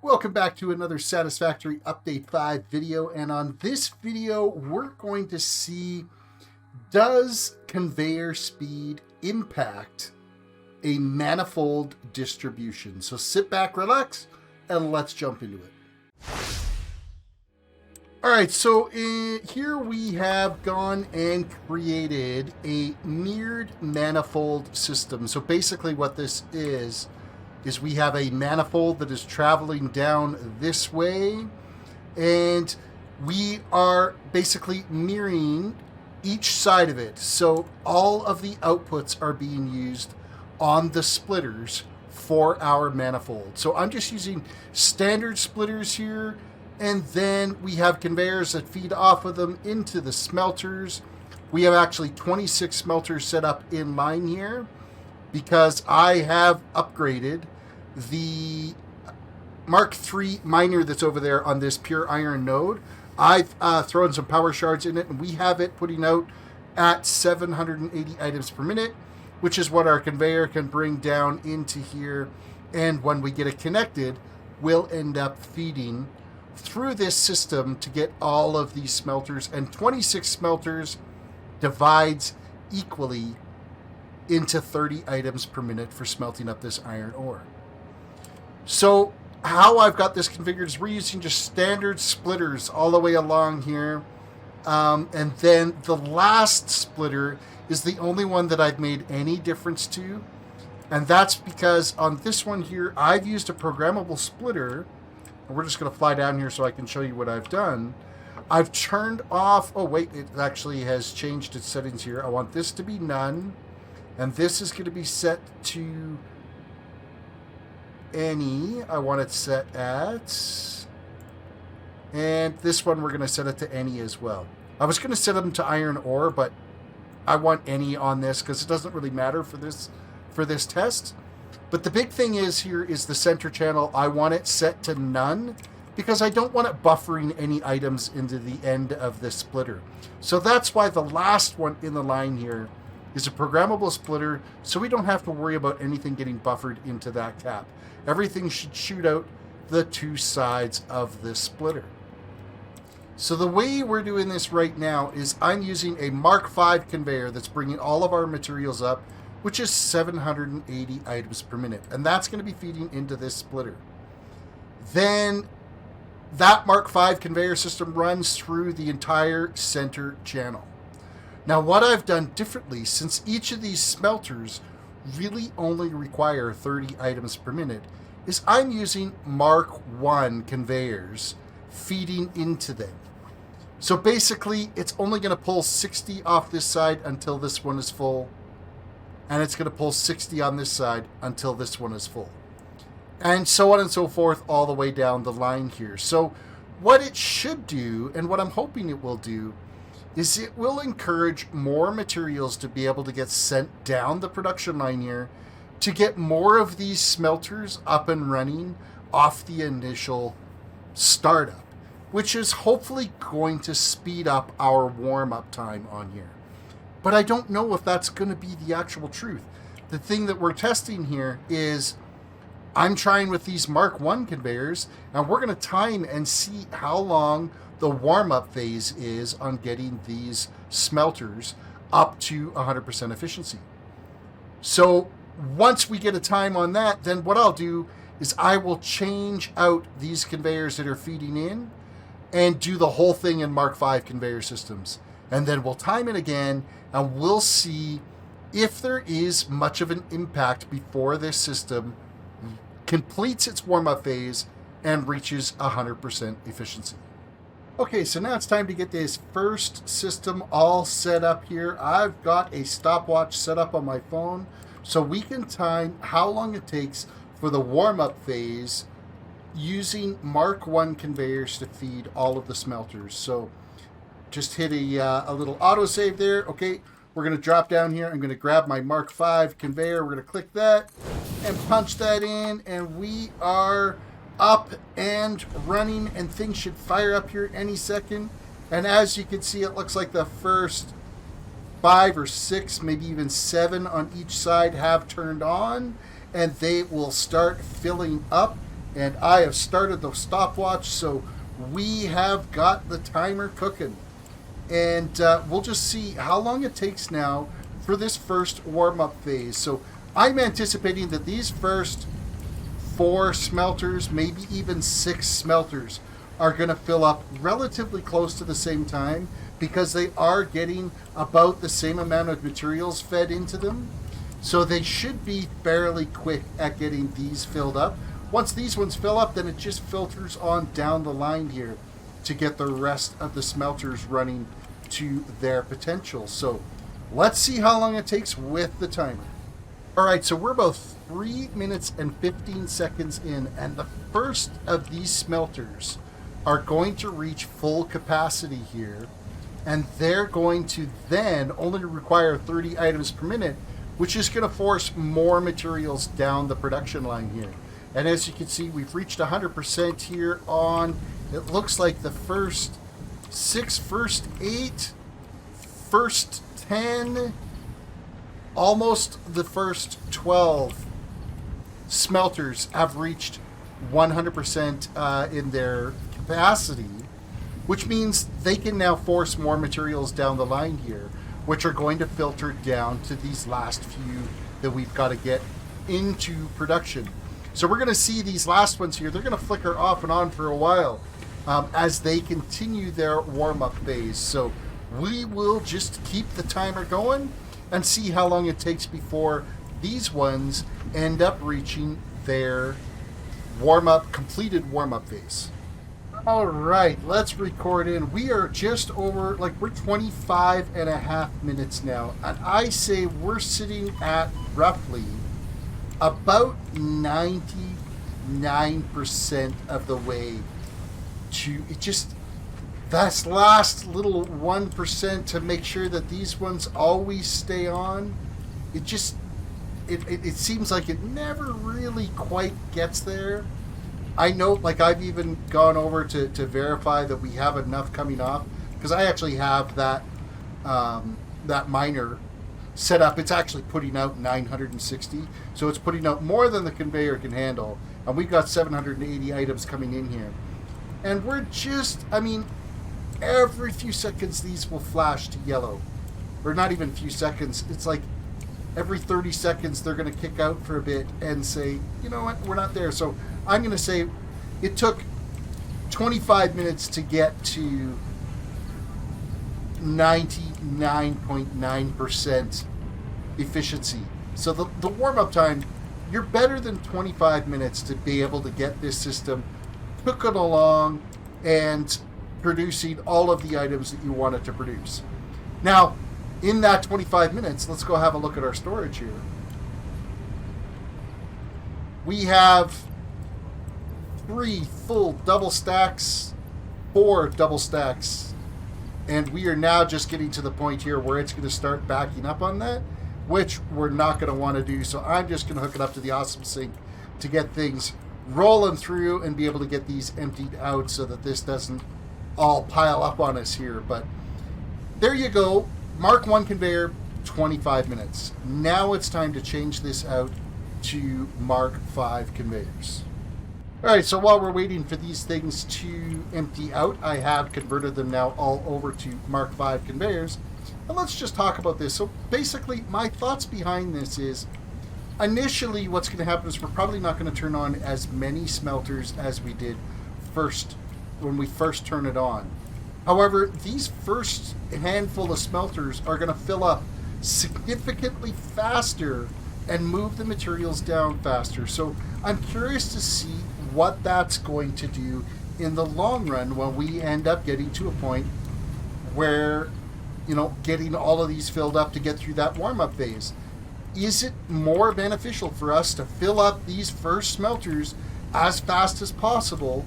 Welcome back to another Satisfactory Update 5 video, and on this video we're going to see, does conveyor speed impact a manifold distribution? So sit back, relax, and let's jump into it. Alright, so here we have gone and created a mirrored manifold system. So basically what this is we have a manifold that is traveling down this way, and we are basically mirroring each side of it. So all of the outputs are being used on the splitters for our manifold. So I'm just using standard splitters here, and then we have conveyors that feed off of them into the smelters. We have actually 26 smelters set up in line here because I have upgraded the Mark III miner that's over there on this pure iron node. I've thrown some power shards in it, and we have it putting out at 780 items per minute, which is what our conveyor can bring down into here. And when we get it connected, we'll end up feeding through this system to get all of these smelters, and 26 smelters divides equally into 30 items per minute for smelting up this iron ore. So how I've got this configured is we're using just standard splitters all the way along here. And then the last splitter is the only one that I've made any difference to. And that's because on this one here, I've used a programmable splitter. And we're just going to fly down here so I can show you what I've done. I've turned off, oh wait, it actually has changed its settings here. I want this to be none. And this is going to be set to any. I want it set at, and this one we're going to set it to any as well. I was going to set them to iron ore, but I want any on this because it doesn't really matter for this test. But the big thing is here is the center channel. I want it set to none because I don't want it buffering any items into the end of this splitter. So that's why the last one in the line here is a programmable splitter, so we don't have to worry about anything getting buffered into that cap. Everything should shoot out the two sides of this splitter. So the way we're doing this right now is I'm using a Mark V conveyor that's bringing all of our materials up, which is 780 items per minute. And that's going to be feeding into this splitter. Then that Mark V conveyor system runs through the entire center channel. Now what I've done differently, since each of these smelters really only require 30 items per minute, is I'm using Mark I conveyors feeding into them. So basically it's only going to pull 60 off this side until this one is full, and it's going to pull 60 on this side until this one is full, and so on and so forth all the way down the line here. So what it should do, and what I'm hoping it will do, is it will encourage more materials to be able to get sent down the production line here to get more of these smelters up and running off the initial startup, which is hopefully going to speed up our warm-up time on here. But I don't know if that's going to be the actual truth. The thing that we're testing here is I'm trying with these Mark I conveyors, and we're going to time and see how long the warm-up phase is on getting these smelters up to 100% efficiency. So once we get a time on that, then what I'll do is I will change out these conveyors that are feeding in and do the whole thing in Mark V conveyor systems. And then we'll time it again, and we'll see if there is much of an impact before this system completes its warm-up phase and reaches 100% efficiency. Okay, so now it's time to get this first system all set up here. I've got a stopwatch set up on my phone so we can time how long it takes for the warm-up phase using Mark I conveyors to feed all of the smelters. So just hit a little autosave there. Okay, we're going to drop down here. I'm going to grab my Mark V conveyor. We're going to click that and punch that in, and we are up and running, and things should fire up here any second. And as you can see, it looks like the first 5 or 6, maybe even 7 on each side have turned on, and they will start filling up And I have started the stopwatch, so we have got the timer cooking. And we'll just see how long it takes now for this first warm-up phase. So I'm anticipating that these first 4 smelters, maybe even 6 smelters, are going to fill up relatively close to the same time, because they are getting about the same amount of materials fed into them. So they should be fairly quick at getting these filled up. Once these ones fill up, then it just filters on down the line here to get the rest of the smelters running to their potential. So let's see how long it takes with the timer. All right, so we're about 3 minutes and 15 seconds in, and the first of these smelters are going to reach full capacity here, and they're going to then only require 30 items per minute, which is going to force more materials down the production line here. And as you can see, we've reached 100% here on, it looks like the first 6, first 8, first 10, almost the first 12 smelters have reached 100% in their capacity, which means they can now force more materials down the line here, which are going to filter down to these last few that we've got to get into production. So we're going to see these last ones here, they're going to flicker off and on for a while as they continue their warm-up phase. So we will just keep the timer going and see how long it takes before these ones end up reaching their completed warm-up phase. All right, let's record in. We are just over, we're 25 and a half minutes now. And I say we're sitting at roughly about 99% of the way to it. Just that last little 1% to make sure that these ones always stay on. It seems like it never really quite gets there. I know, I've even gone over to verify that we have enough coming off, because I actually have that miner set up. It's actually putting out 960, so it's putting out more than the conveyor can handle, and we've got 780 items coming in here. And we're just, every few seconds these will flash to yellow, or not even a few seconds. It's like every 30 seconds they're going to kick out for a bit and say, you know what, we're not there. So I'm going to say it took 25 minutes to get to 99.9% efficiency. So the warm-up time, you're better than 25 minutes to be able to get this system cooking along and producing all of the items that you want it to produce. Now, in that 25 minutes, let's go have a look at our storage here. We have 3 full double stacks, 4 double stacks, and we are now just getting to the point here where it's going to start backing up on that, which we're not going to want to do. So I'm just going to hook it up to the Awesome Sync to get things rolling through and be able to get these emptied out so that this doesn't all pile up on us here. But there you go. Mark 1 conveyor, 25 minutes. Now it's time to change this out to Mark 5 conveyors. All right, so while we're waiting for these things to empty out, I have converted them now all over to Mark 5 conveyors. And let's just talk about this. So basically, my thoughts behind this is, initially what's going to happen is we're probably not going to turn on as many smelters as we did when we first turn it on. However, these first handful of smelters are going to fill up significantly faster and move the materials down faster. So I'm curious to see what that's going to do in the long run when we end up getting to a point where, getting all of these filled up to get through that warm-up phase. Is it more beneficial for us to fill up these first smelters as fast as possible,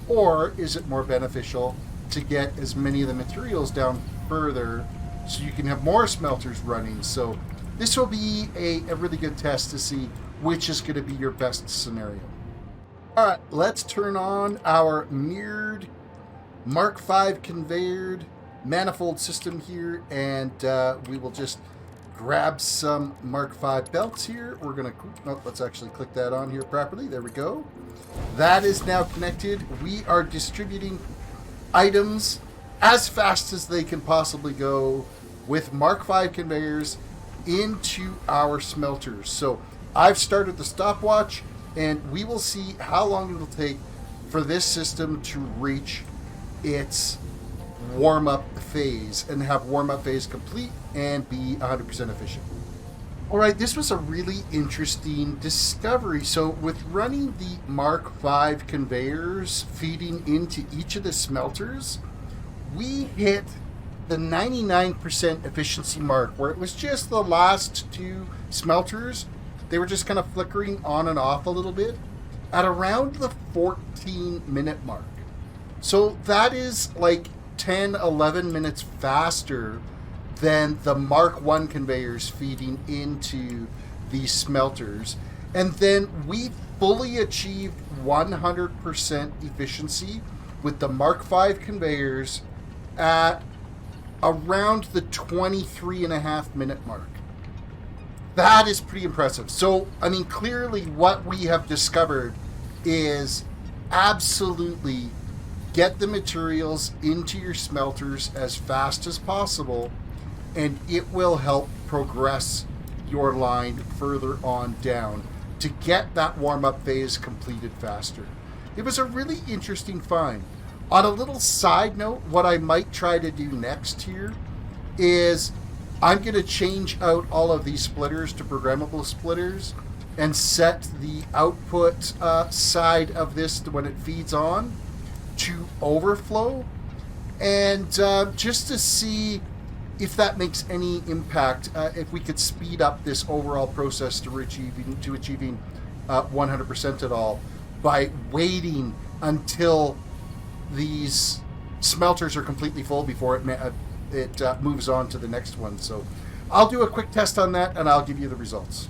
or is it more beneficial to get as many of the materials down further so you can have more smelters running? So this will be a really good test to see which is going to be your best scenario. All right, let's turn on our mirrored Mark 5 conveyored manifold system here, and we will just grab some Mark 5 belts here. We're going to, oh, let's actually click that on here properly. There we go. That is now connected. We are distributing items as fast as they can possibly go with Mark 5 conveyors into our smelters. So I've started the stopwatch, and we will see how long it'll take for this system to reach its warm-up phase and have warm-up phase complete and be 100% efficient. All right, this was a really interesting discovery. So with running the Mark 5 conveyors feeding into each of the smelters, we hit the 99% efficiency mark, where it was just the last two smelters. They were just kind of flickering on and off a little bit at around the 14-minute mark. So that is like 10, 11 minutes faster than the Mark 1 conveyors feeding into these smelters. And then we fully achieved 100% efficiency with the Mark 5 conveyors at around the 23.5-minute mark. That is pretty impressive. So, I mean, clearly what we have discovered is absolutely get the materials into your smelters as fast as possible, and it will help progress your line further on down to get that warm-up phase completed faster. It was a really interesting find. On a little side note, what I might try to do next here is I'm going to change out all of these splitters to programmable splitters and set the output side of this when it feeds on to overflow, and just to see if that makes any impact, if we could speed up this overall process to achieving 100% at all by waiting until these smelters are completely full before it moves on to the next one. So I'll do a quick test on that and I'll give you the results.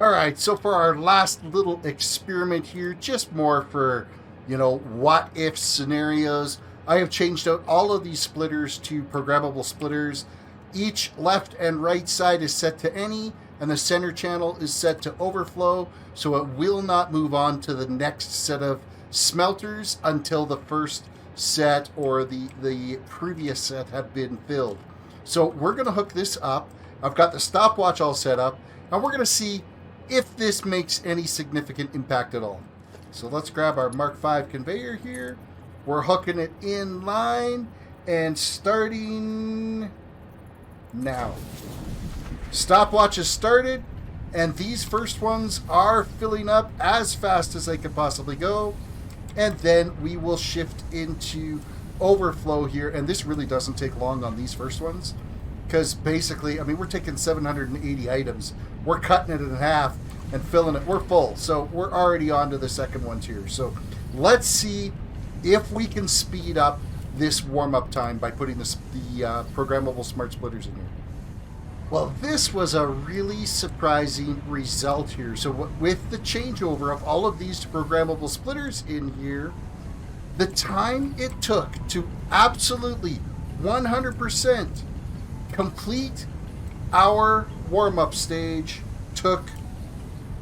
All right, so for our last little experiment here, just more for, what if scenarios, I have changed out all of these splitters to programmable splitters. Each left and right side is set to any, and the center channel is set to overflow, so it will not move on to the next set of smelters until the first set or the previous set have been filled. So we're going to hook this up. I've got the stopwatch all set up, and we're going to see if this makes any significant impact at all. So let's grab our Mark 5 conveyor here. We're hooking it in line and starting now. Stopwatch is started, and these first ones are filling up as fast as they can possibly go. And then we will shift into overflow here, and this really doesn't take long on these first ones, because basically, we're taking 780 items, we're cutting it in half and filling it, we're full, so we're already on to the second ones here. So let's see if we can speed up this warm-up time by putting the programmable smart splitters in here. Well, this was a really surprising result here. So with the changeover of all of these to programmable splitters in here, the time it took to absolutely 100% complete our warm-up stage took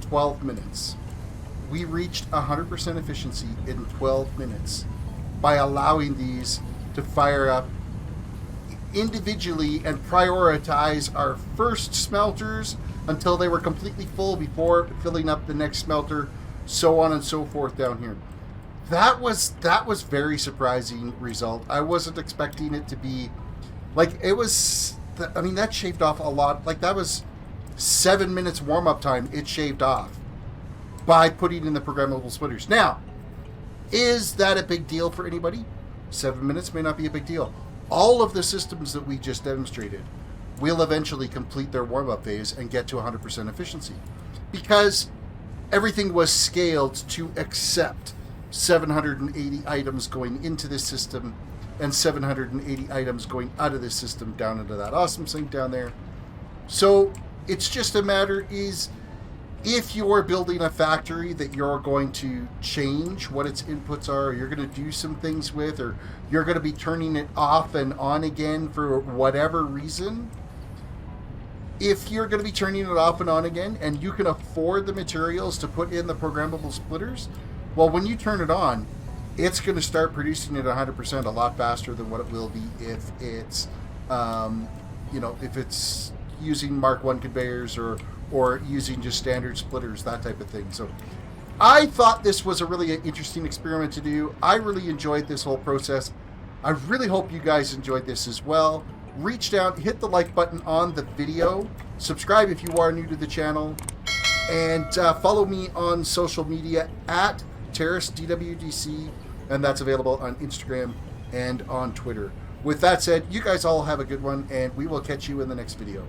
12 minutes. We reached 100% efficiency in 12 minutes by allowing these to fire up individually and prioritize our first smelters until they were completely full before filling up the next smelter, so on and so forth down here. That was very surprising result. I wasn't expecting it to be like it was. That shaved off a lot. Like, that was 7 minutes warm-up time it shaved off by putting in the programmable splitters. Now, is that a big deal for anybody? 7 minutes may not be a big deal. All of the systems that we just demonstrated will eventually complete their warm-up phase and get to 100% efficiency, because everything was scaled to accept 780 items going into this system and 780 items going out of this system down into that awesome sink down there. So it's just a matter is, if you're building a factory that you're going to change what its inputs are, or you're going to do some things with, or you're going to be turning it off and on again for whatever reason, if you're going to be turning it off and on again, and you can afford the materials to put in the programmable splitters, well, when you turn it on, it's going to start producing it 100% a lot faster than what it will be if it's, if it's using Mark 1 conveyors or using just standard splitters, that type of thing. So I thought this was a really interesting experiment to do. I really enjoyed this whole process. I really hope you guys enjoyed this as well. Reach down, hit the like button on the video, subscribe if you are new to the channel, and follow me on social media at TerrisDWDC, and that's available on Instagram and on Twitter. With that said, you guys all have a good one, and we will catch you in the next video.